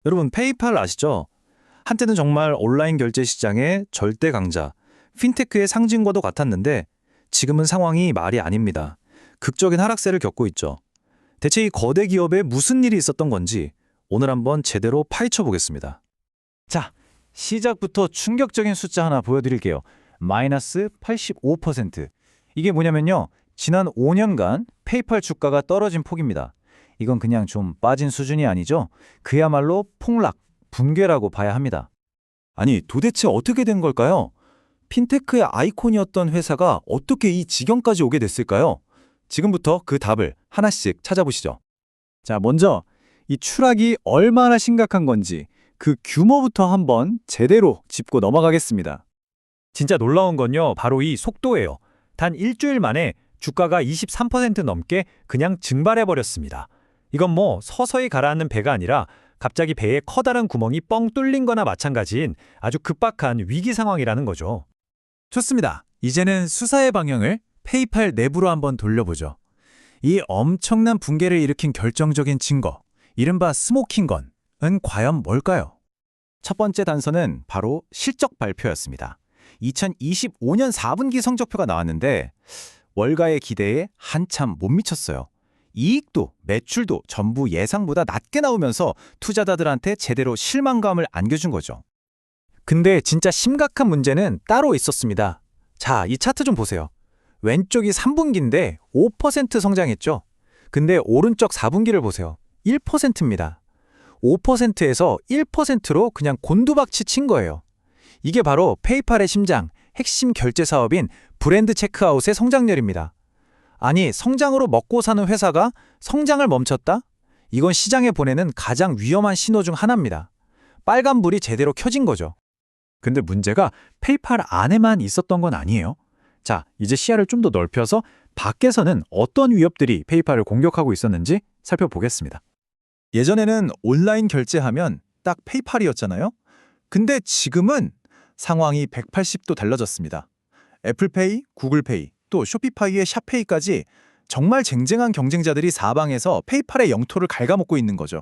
여러분, 페이팔 아시죠? 한때는 정말 온라인 결제 시장의 절대 강자, 핀테크의 상징과도 같았는데 지금은 상황이 말이 아닙니다. 극적인 하락세를 겪고 있죠. 대체 이 거대 기업에 무슨 일이 있었던 건지 오늘 한번 제대로 파헤쳐 보겠습니다. 자, 시작부터 충격적인 숫자 하나 보여드릴게요. 마이너스 85%. 이게 뭐냐면요. 지난 5년간 페이팔 주가가 떨어진 폭입니다. 이건 그냥 좀 빠진 수준이 아니죠. 그야말로 폭락, 붕괴라고 봐야 합니다. 아니, 도대체 어떻게 된 걸까요? 핀테크의 아이콘이었던 회사가 어떻게 이 지경까지 오게 됐을까요? 지금부터 그 답을 하나씩 찾아보시죠. 자, 먼저 이 추락이 얼마나 심각한 건지 그 규모부터 한번 제대로 짚고 넘어가겠습니다. 진짜 놀라운 건요, 바로 이 속도예요. 단 일주일 만에 주가가 23% 넘게 그냥 증발해버렸습니다. 이건 뭐 서서히 가라앉는 배가 아니라 갑자기 배에 커다란 구멍이 뻥 뚫린 거나 마찬가지인 아주 급박한 위기 상황이라는 거죠. 좋습니다. 이제는 수사의 방향을 페이팔 내부로 한번 돌려보죠. 이 엄청난 붕괴를 일으킨 결정적인 증거, 이른바 스모킹건은 과연 뭘까요? 첫 번째 단서는 바로 실적 발표였습니다. 2025년 4분기 성적표가 나왔는데 월가의 기대에 한참 못 미쳤어요. 이익도 매출도 전부 예상보다 낮게 나오면서 투자자들한테 제대로 실망감을 안겨준 거죠. 근데 진짜 심각한 문제는 따로 있었습니다. 자, 이 차트 좀 보세요. 왼쪽이 3분기인데 5% 성장했죠. 근데 오른쪽 4분기를 보세요. 1%입니다. 5%에서 1%로 그냥 곤두박질 친 거예요. 이게 바로 페이팔의 심장, 핵심 결제 사업인 브랜드 체크아웃의 성장률입니다. 아니, 성장으로 먹고 사는 회사가 성장을 멈췄다? 이건 시장에 보내는 가장 위험한 신호 중 하나입니다. 빨간불이 제대로 켜진 거죠. 근데 문제가 페이팔 안에만 있었던 건 아니에요. 자, 이제 시야를 좀 더 넓혀서 밖에서는 어떤 위협들이 페이팔을 공격하고 있었는지 살펴보겠습니다. 예전에는 온라인 결제하면 딱 페이팔이었잖아요. 근데 지금은 상황이 180도 달라졌습니다. 애플페이, 구글페이, 또 쇼피파이의 샵페이까지 정말 쟁쟁한 경쟁자들이 사방에서 페이팔의 영토를 갉아먹고 있는 거죠.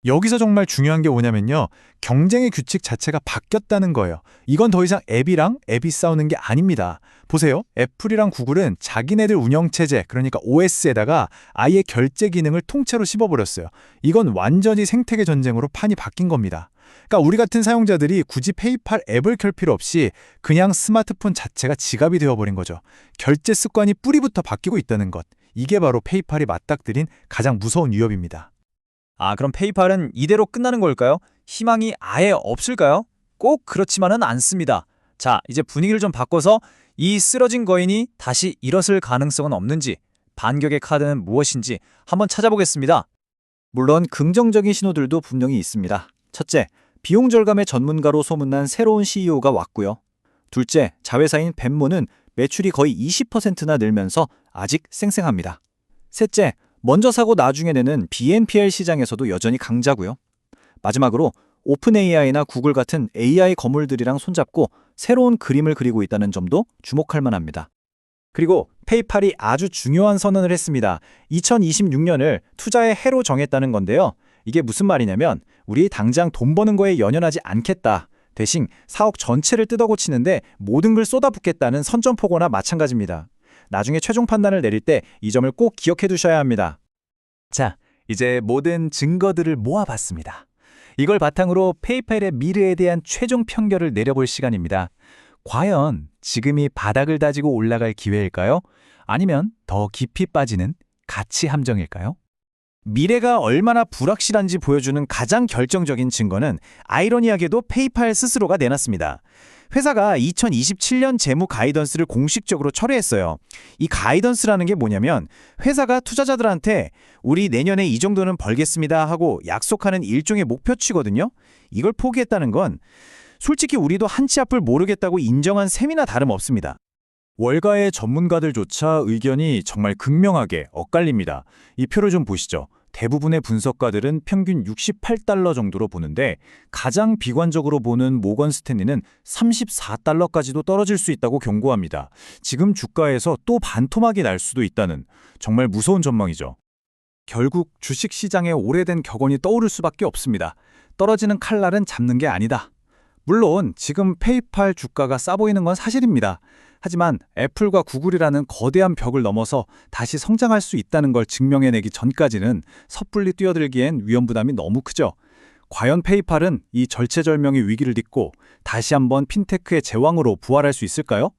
여기서 정말 중요한 게 뭐냐면요. 경쟁의 규칙 자체가 바뀌었다는 거예요. 이건 더 이상 앱이랑 앱이 싸우는 게 아닙니다. 보세요. 애플이랑 구글은 자기네들 운영체제, 그러니까 OS에다가 아예 결제 기능을 통째로 씹어버렸어요. 이건 완전히 생태계 전쟁으로 판이 바뀐 겁니다. 그러니까 우리 같은 사용자들이 굳이 페이팔 앱을 켤 필요 없이 그냥 스마트폰 자체가 지갑이 되어버린 거죠. 결제 습관이 뿌리부터 바뀌고 있다는 것. 이게 바로 페이팔이 맞닥뜨린 가장 무서운 위협입니다. 아, 그럼 페이팔은 이대로 끝나는 걸까요? 희망이 아예 없을까요? 꼭 그렇지만은 않습니다. 자, 이제 분위기를 좀 바꿔서 이 쓰러진 거인이 다시 일어설 가능성은 없는지, 반격의 카드는 무엇인지 한번 찾아보겠습니다. 물론 긍정적인 신호들도 분명히 있습니다. 첫째, 비용 절감의 전문가로 소문난 새로운 CEO가 왔고요. 둘째, 자회사인 벤모는 매출이 거의 20%나 늘면서 아직 쌩쌩합니다. 셋째, 먼저 사고 나중에 내는 BNPL 시장에서도 여전히 강자고요. 마지막으로 오픈 AI나 구글 같은 AI 거물들이랑 손잡고 새로운 그림을 그리고 있다는 점도 주목할 만합니다. 그리고 페이팔이 아주 중요한 선언을 했습니다. 2026년을 투자의 해로 정했다는 건데요. 이게 무슨 말이냐면 우리 당장 돈 버는 거에 연연하지 않겠다. 대신 사업 전체를 뜯어고치는데 모든 걸 쏟아붓겠다는 선전포고나 마찬가지입니다. 나중에 최종 판단을 내릴 때 이 점을 꼭 기억해 두셔야 합니다. 자, 이제 모든 증거들을 모아봤습니다. 이걸 바탕으로 페이팔의 미래에 대한 최종 평결을 내려볼 시간입니다. 과연 지금이 바닥을 다지고 올라갈 기회일까요? 아니면 더 깊이 빠지는 가치 함정일까요? 미래가 얼마나 불확실한지 보여주는 가장 결정적인 증거는 아이러니하게도 페이팔 스스로가 내놨습니다. 회사가 2027년 재무 가이던스를 공식적으로 철회했어요. 이 가이던스라는 게 뭐냐면 회사가 투자자들한테 우리 내년에 이 정도는 벌겠습니다 하고 약속하는 일종의 목표치거든요. 이걸 포기했다는 건 솔직히 우리도 한치 앞을 모르겠다고 인정한 셈이나 다름없습니다. 월가의 전문가들조차 의견이 정말 극명하게 엇갈립니다. 이 표를 좀 보시죠. 대부분의 분석가들은 평균 68달러 정도로 보는데 가장 비관적으로 보는 모건 스탠리는 34달러까지도 떨어질 수 있다고 경고합니다. 지금 주가에서 또 반토막이 날 수도 있다는 정말 무서운 전망이죠. 결국 주식시장에 오래된 격언이 떠오를 수밖에 없습니다. 떨어지는 칼날은 잡는 게 아니다. 물론 지금 페이팔 주가가 싸 보이는 건 사실입니다. 하지만 애플과 구글이라는 거대한 벽을 넘어서 다시 성장할 수 있다는 걸 증명해내기 전까지는 섣불리 뛰어들기엔 위험 부담이 너무 크죠. 과연 페이팔은 이 절체절명의 위기를 딛고 다시 한번 핀테크의 제왕으로 부활할 수 있을까요?